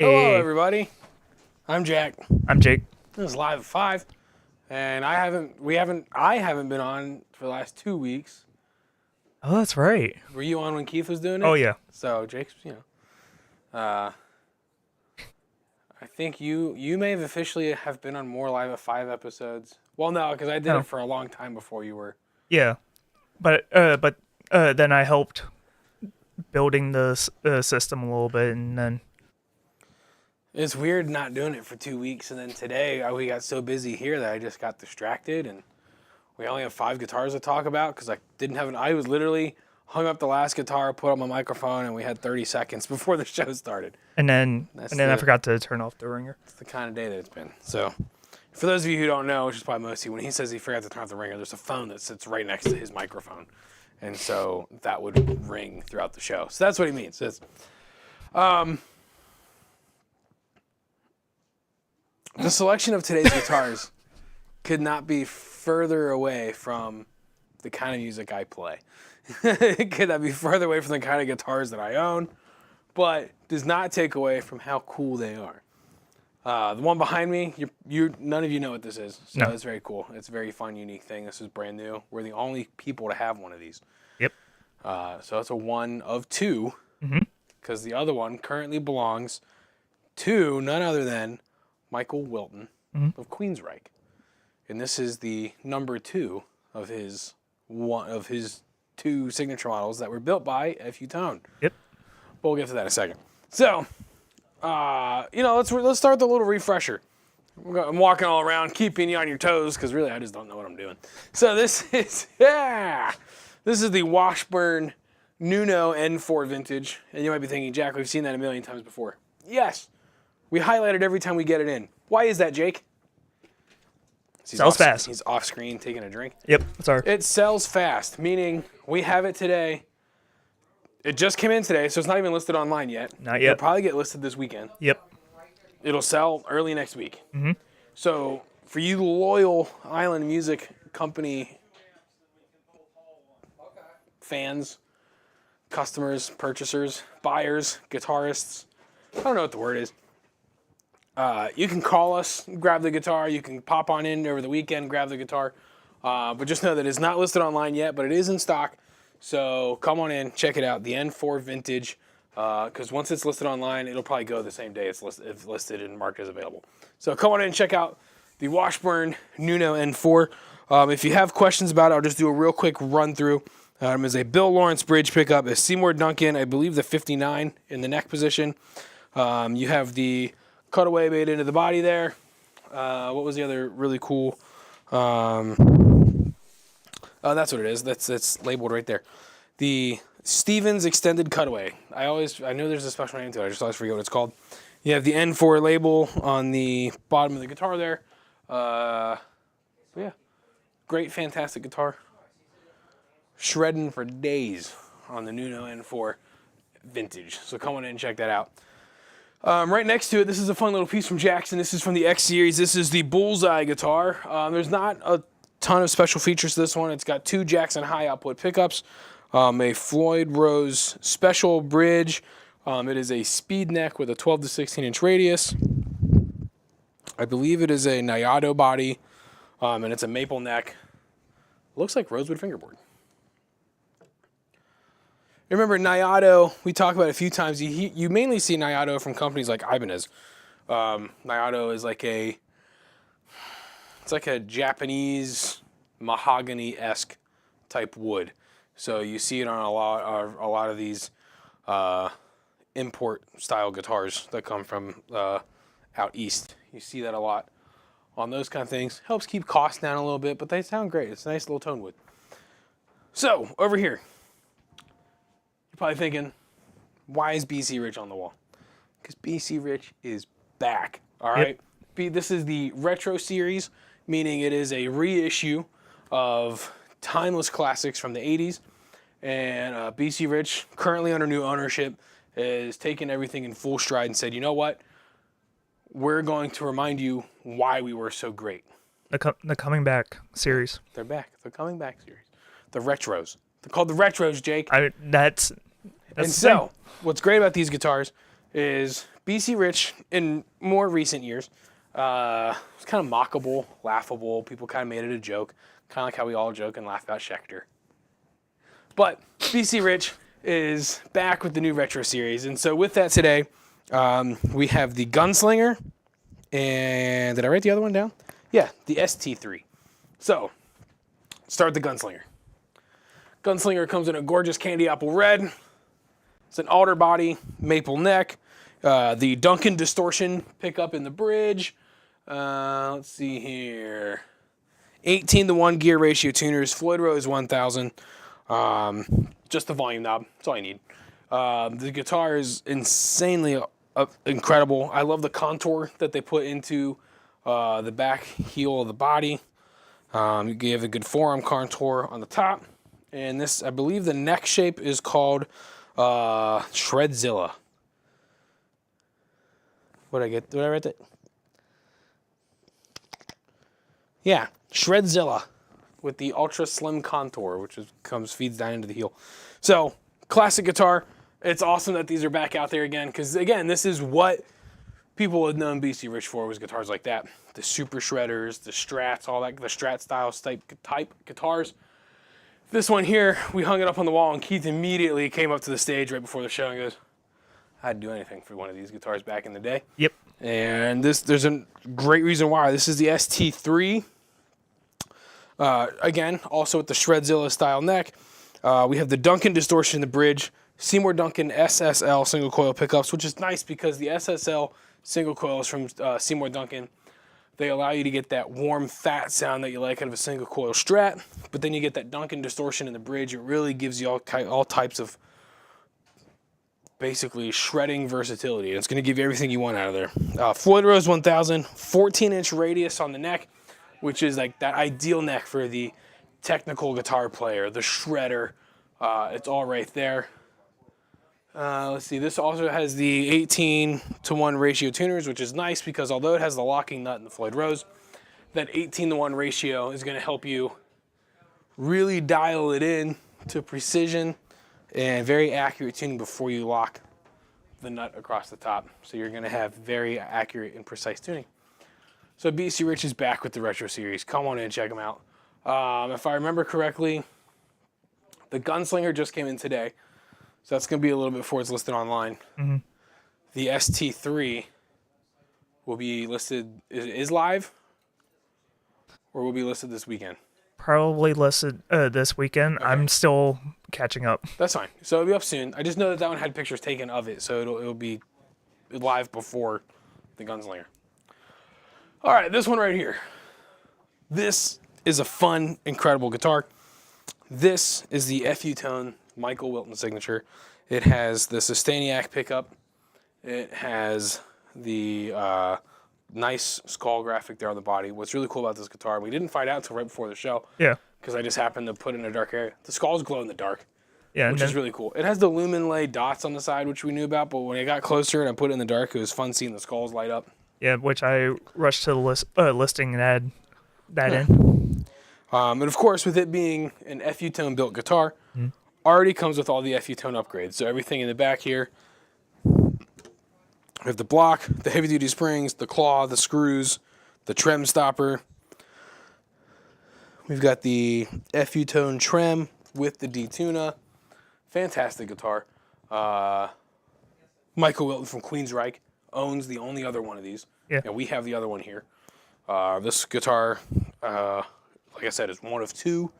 Hello, Hey, everybody. I'm Jack. I'm Jake. This is Live at 5, and I haven't been on for the last 2 weeks. Oh, that's right. Were you on when Keith was doing it? Oh, yeah. So Jake's, I think you may have officially have been on more Live at 5 episodes. Well, no, because I did Oh. it for a long time before you were. Yeah. But then I helped building the system a little bit, and then It's weird not doing it for 2 weeks, and then today we got so busy here that I just got distracted, and we only have 5 guitars to talk about because I didn't have I was literally hung up the last guitar, put on my microphone, and we had 30 seconds before the show started. I forgot to turn off the ringer. It's the kind of day that it's been. So, for those of you who don't know, which is probably most of you, when he says he forgot to turn off the ringer, there's a phone that sits right next to his microphone, and so that would ring throughout the show. So that's what he means. The selection of today's guitars could not be further away from the kind of music I play. It could not be further away from the kind of guitars that I own, but does not take away from how cool they are. The one behind me, none of you know what this is, so No. it's very cool. It's a very fun, unique thing. This is brand new. We're the only people to have one of these. Yep. So it's a one of two, Mm-hmm. because the other one currently belongs to none other than Michael Wilton of Queensryche, and this is the number 2 of his 2 signature models that were built by F.U. Tone. Yep. But we'll get to that in a second. So, let's start the little refresher. I'm walking all around, keeping you on your toes, because really I just don't know what I'm doing. So this is the Washburn Nuno N4 Vintage, and you might be thinking, Jack, we've seen that a million times before. Yes, we highlight it every time we get it in. Why is that, Jake? Sells fast. He's off screen taking a drink. Yep. Sorry. It sells fast, meaning we have it today. It just came in today, so it's not even listed online yet. Not yet. It'll probably get listed this weekend. Yep. It'll sell early next week. Mm-hmm. So for you loyal Island Music Company fans, customers, purchasers, buyers, guitarists, I don't know what the word is. You can call us, grab the guitar. You can pop on in over the weekend, grab the guitar. But just know that it's not listed online yet, but it is in stock. So come on in, check it out. The N4 Vintage, because once it's listed online, it'll probably go the same day it's listed and marked as available. So come on in and check out the Washburn Nuno N4. If you have questions about it, I'll just do a real quick run through. Is a Bill Lawrence bridge pickup, a Seymour Duncan, I believe the 59 in the neck position. You have the cutaway made into the body there. What was the other really cool? That's what it is. That's labeled right there. The Stevens extended cutaway. I know there's a special name to it. I just always forget what it's called. You have the N4 label on the bottom of the guitar there. Yeah, great, fantastic guitar. Shredding for days on the Nuno N4 Vintage. So come on in and check that out. Right next to it, this is a fun little piece from Jackson. This is from the X Series. This is the Bullseye guitar. There's not a ton of special features to this one. It's got 2 Jackson high output pickups, a Floyd Rose special bridge. It is a speed neck with a 12 to 16 inch radius. I believe it is a Nayado body, and it's a maple neck. Looks like rosewood fingerboard. Remember, Nayado, we talk about it a few times. You mainly see Nayado from companies like Ibanez. Nayado is like a Japanese mahogany-esque type wood. So you see it on a lot of these import-style guitars that come from out east. You see that a lot on those kind of things. Helps keep costs down a little bit, but they sound great. It's a nice little tone wood. So, over here. You're probably thinking, why is BC Rich on the wall? Because BC Rich is back, all right? Yep. This is the Retro Series, meaning it is a reissue of timeless classics from the 80s. And BC Rich, currently under new ownership, is taking everything in full stride and said, you know what? We're going to remind you why we were so great. The Coming Back series. They're back. The Coming Back series. The Retros. They're called the Retros, Jake. That's And so, what's great about these guitars is BC Rich in more recent years. It's kind of mockable, laughable. People kind of made it a joke, kind of like how we all joke and laugh about Schecter. But BC Rich is back with the new retro series, and so with that today, we have the Gunslinger, and did I write the other one down? Yeah, the ST3. So, start with the Gunslinger. Gunslinger comes in a gorgeous candy apple red. It's an alder body, maple neck, the Duncan distortion pickup in the bridge. Let's see here. 18-to-1 gear ratio tuners, Floyd Rose 1000. Just the volume knob. That's all you need. The guitar is insanely incredible. I love the contour that they put into the back heel of the body. You have a good forearm contour on the top. And this, I believe the neck shape is called Shredzilla. What did I get? Did I write that? Yeah, Shredzilla with the ultra slim contour, which feeds down into the heel. So, classic guitar. It's awesome that these are back out there again, because again, this is what people had known BC Rich for, was guitars like that. The super shredders, the strats, all that, the strat style type guitars. This one here, we hung it up on the wall, and Keith immediately came up to the stage right before the show and goes, I'd do anything for one of these guitars back in the day. Yep. And there's a great reason why. This is the ST3. Again, also with the Shredzilla style neck. We have the Duncan distortion in the bridge, Seymour Duncan SSL single coil pickups, which is nice because the SSL single coils from Seymour Duncan, they allow you to get that warm, fat sound that you like out of a single coil Strat, but then you get that Duncan distortion in the bridge. It really gives you all types of basically shredding versatility. It's going to give you everything you want out of there. Floyd Rose 1000, 14-inch radius on the neck, which is like that ideal neck for the technical guitar player, the shredder. It's all right there. Let's see, this also has the 18-to-1 ratio tuners, which is nice because although it has the locking nut in the Floyd Rose, that 18-to-1 ratio is going to help you really dial it in to precision and very accurate tuning before you lock the nut across the top. So you're going to have very accurate and precise tuning. So BC Rich is back with the retro series. Come on in and check them out. If I remember correctly, the Gunslinger just came in today. So that's going to be a little bit before it's listed online. Mm-hmm. The ST3 will be listed, is live, or will be listed this weekend? Probably listed this weekend. Okay. I'm still catching up. That's fine. So it'll be up soon. I just know that one had pictures taken of it, so it'll be live before the Gunslinger. All right, this one right here. This is a fun, incredible guitar. This is the FU Tone Michael Wilton signature. It has the Sustainiac pickup. It has the nice skull graphic there on the body. What's really cool about this guitar, we didn't find out until right before the show. Yeah. Because I just happened to put it in a dark area. The skulls glow in the dark. Yeah. Which is really cool. It has the lumen lay dots on the side, which we knew about, but when I got closer and I put it in the dark, it was fun seeing the skulls light up. Yeah, which I rushed to the listing and add that in. And of course, with it being an FU Tone built guitar, already comes with all the FU Tone upgrades. So everything in the back here, we have the block, the heavy duty springs, the claw, the screws, the trem stopper. We've got the FU Tone trem with the D-Tuna. Fantastic guitar. Michael Wilton from Queensryche owns the only other one of these. Yeah. And we have the other one here. This guitar, like I said, is one of two.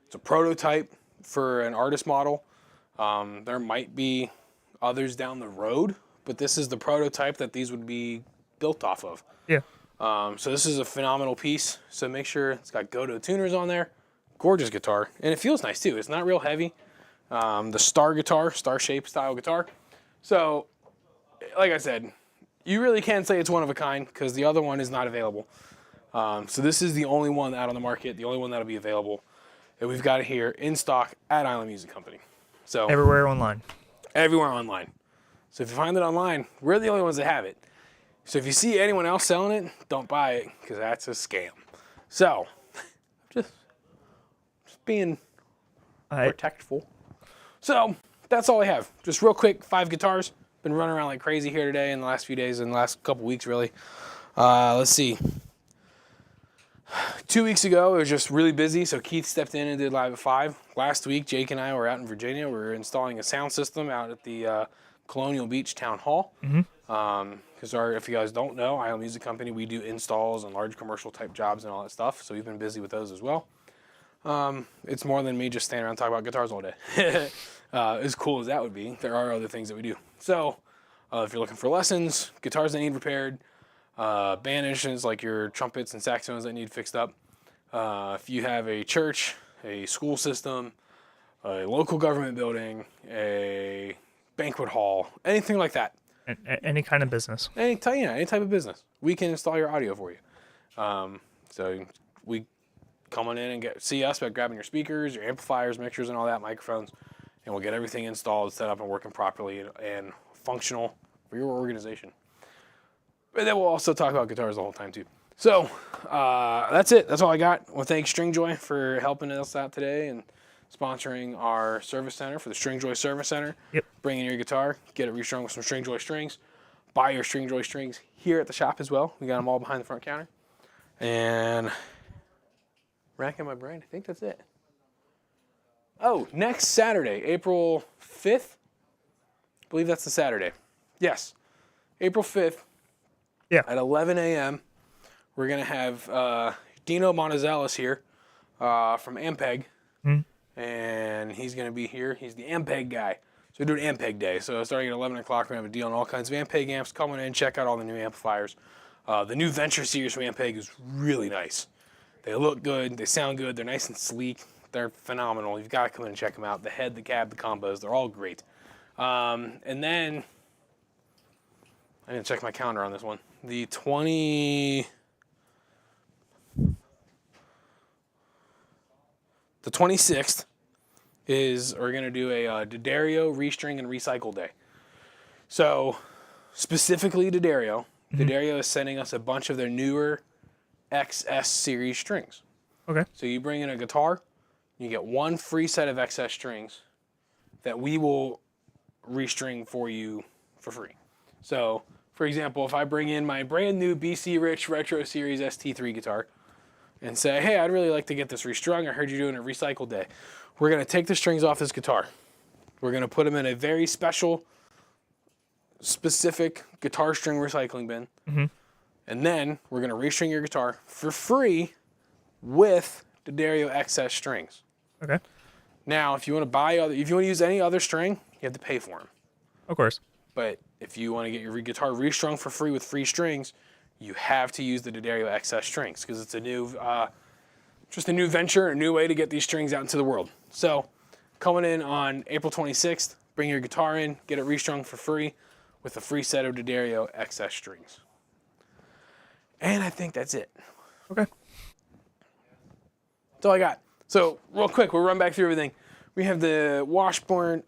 It's a prototype for an artist model. There might be others down the road, but this is the prototype that these would be built off of. Yeah. So this is a phenomenal piece. So make sure it's got Goto tuners on there. Gorgeous guitar. And it feels nice too. It's not real heavy. The star guitar, star shape style guitar. So, like I said, you really can't say it's one of a kind because the other one is not available. So this is the only one out on the market, the only one that'll be available. And we've got it here in stock at Island Music Company. So everywhere online. Everywhere online. So if you find it online, we're the only ones that have it. So if you see anyone else selling it, don't buy it because that's a scam. So just being protectful. So that's all I have. Just real quick, 5 guitars, Been running around like crazy here today in the last few days and the last couple weeks, really. Let's see. 2 weeks ago, it was just really busy, so Keith stepped in and did live at 5. Last week, Jake and I were out in Virginia. We were installing a sound system out at the Colonial Beach Town Hall. Because if you guys don't know, Isle Music Company, we do installs and large commercial type jobs and all that stuff, so we've been busy with those as well. It's more than me just standing around talking about guitars all day. As cool as that would be, there are other things that we do. So, if you're looking for lessons, guitars that need repaired, band instruments like your trumpets and saxophones that need fixed up. If you have a church, a school system, a local government building, a banquet hall, anything like that. Any kind of business. Any type of business. We can install your audio for you. So we come on in and see us by grabbing your speakers, your amplifiers, mixers, and all that, microphones, and we'll get everything installed, set up, and working properly and functional for your organization. But then we'll also talk about guitars the whole time too. So that's it. That's all I got. I want to thank Stringjoy for helping us out today and sponsoring our service center for the Stringjoy Service Center. Yep. Bring in your guitar, get it restrung with some Stringjoy strings. Buy your Stringjoy strings here at the shop as well. We got them all behind the front counter. And racking my brain, I think that's it. Oh, next Saturday, April 5th. I believe that's the Saturday. Yes, April 5th. Yeah. At 11 a.m., we're going to have Dino Montizelos here from Ampeg. And he's going to be here. He's the Ampeg guy. So we're doing Ampeg Day. So starting at 11 o'clock, we're going to have a deal on all kinds of Ampeg amps. Come on in, check out all the new amplifiers. The new Venture series from Ampeg is really nice. They look good. They sound good. They're nice and sleek. They're phenomenal. You've got to come in and check them out. The head, the cab, the combos, they're all great. And then, I didn't check my calendar on this one. The 26th we're going to do a D'Addario restring and recycle day. So specifically D'Addario, D'Addario is sending us a bunch of their newer XS series strings. Okay. So you bring in a guitar, you get one free set of XS strings that we will restring for you for free. So, for example, if I bring in my brand new BC Rich Retro Series ST3 guitar and say, hey, I'd really like to get this restrung. I heard you're doing a recycle day. We're going to take the strings off this guitar. We're going to put them in a very specific guitar string recycling bin. And then we're going to restring your guitar for free with D'Addario XS strings. Okay. Now, if you want to use any other string, you have to pay for them. Of course. But if you want to get your guitar restrung for free with free strings, you have to use the D'Addario XS strings because it's a new, just a new venture, a new way to get these strings out into the world. So, coming in on April 26th, bring your guitar in, get it restrung for free with a free set of D'Addario XS strings. And I think that's it. Okay. That's all I got. So, real quick, we'll run back through everything. We have the Washburn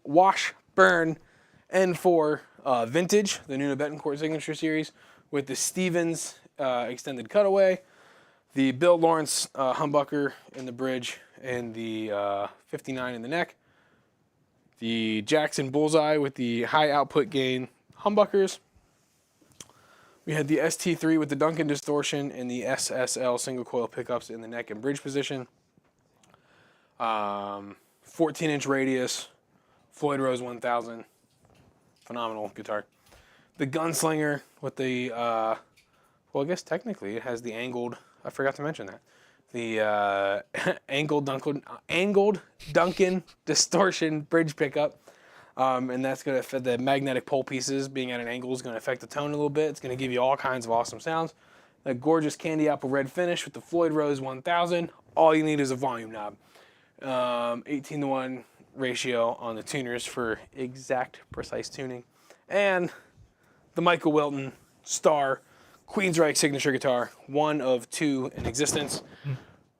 N4 Vintage, the Nuno Bettencourt Signature Series, with the Stevens Extended Cutaway, the Bill Lawrence humbucker in the bridge, and the 59 in the neck, the Jackson Bullseye with the high output gain humbuckers. We had the ST3 with the Duncan distortion and the SSL single coil pickups in the neck and bridge position. 14-inch radius, Floyd Rose 1000, phenomenal guitar. The Gunslinger with the, well, I guess technically it has the angled, I forgot to mention that. The angled Duncan distortion bridge pickup. And that's going to affect the magnetic pole pieces being at an angle is going to affect the tone a little bit. It's going to give you all kinds of awesome sounds. The gorgeous candy apple red finish with the Floyd Rose 1000. All you need is a volume knob. 18-to-1 ratio on the tuners for exact, precise tuning. And the Michael Wilton Star Queensryche signature guitar, one of two in existence.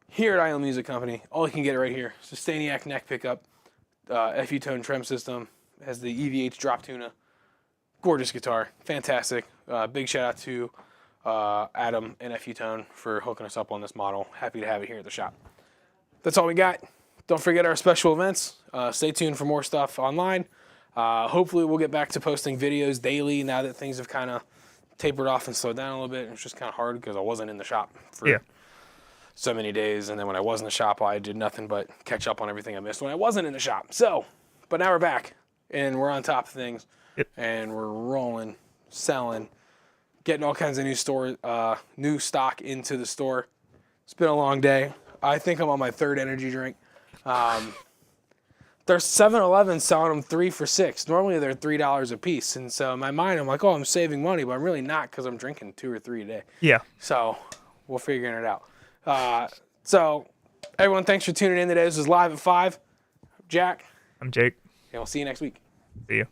Here at Isle Music Company, all you can get right here. It's a Staniak neck pickup, FU tone trem system, has the EVH drop tuna. Gorgeous guitar, fantastic. Big shout out to Adam and FU Tone for hooking us up on this model. Happy to have it here at the shop. That's all we got. Don't forget our special events. Stay tuned for more stuff online. Hopefully we'll get back to posting videos daily now that things have kind of tapered off and slowed down a little bit. It's just kind of hard because I wasn't in the shop for so many days. And then when I was in the shop, I did nothing but catch up on everything I missed when I wasn't in the shop. So, but now we're back and we're on top of things. Yep. And we're rolling, selling, getting all kinds of new stock into the store. It's been a long day. I think I'm on my third energy drink. There's 7-Eleven selling them 3 for $6. Normally they're $3 a piece. And so in my mind, I'm like, oh, I'm saving money, but I'm really not because I'm drinking 2 or 3 a day. Yeah. So we're figuring it out. So everyone, thanks for tuning in today. This is Live at 5. Jack. I'm Jake. And we'll see you next week. See you.